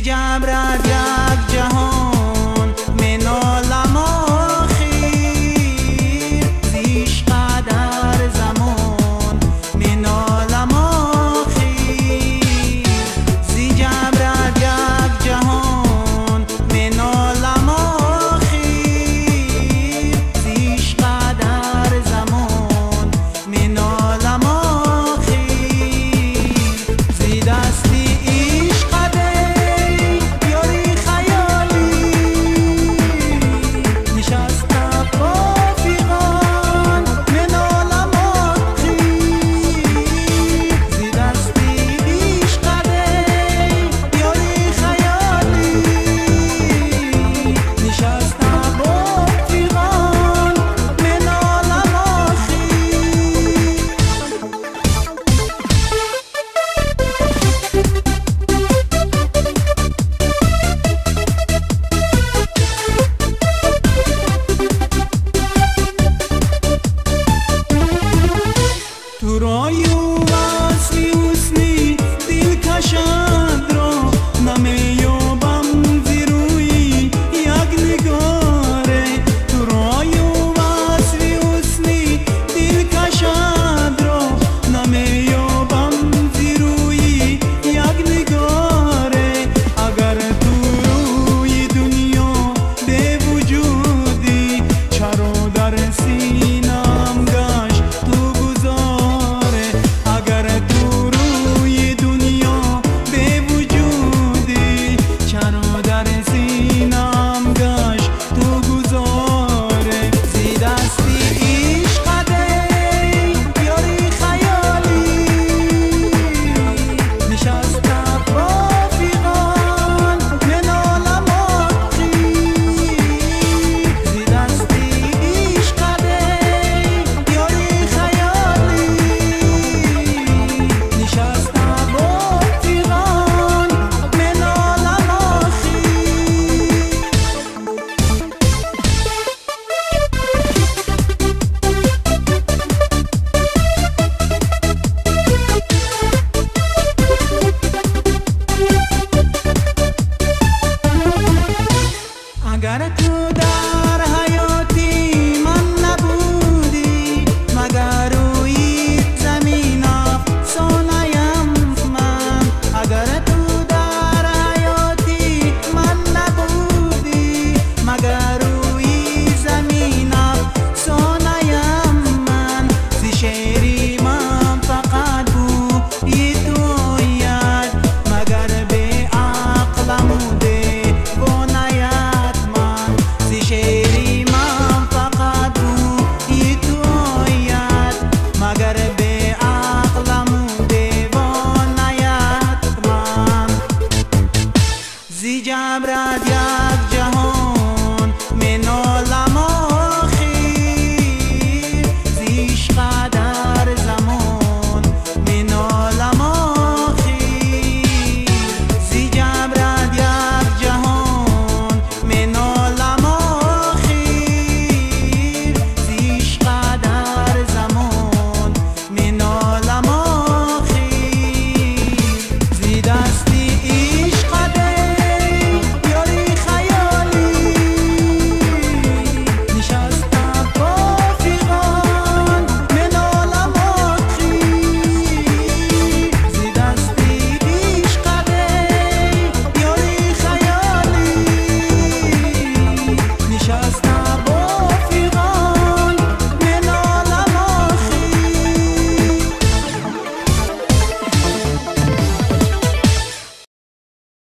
جبرد یک جهان منالم آخیر زیش قدر زمان منالم آخیر زی جبرد یک جهان منالم آخیر زیش قدر زمان منالم آخیر زی دستی اگر تو در حیاتی من نبودی مگر روی زمین افسانه‌ام من اگر تو در حیاتی من نبودی مگر روی زمین افسانه‌ام من زی شعری من فقط بوی تو یاد مگر به عقلم شعری من فقط بوی تو یاد مگر به عقلم دیوانه‌ات من زی جبرد یک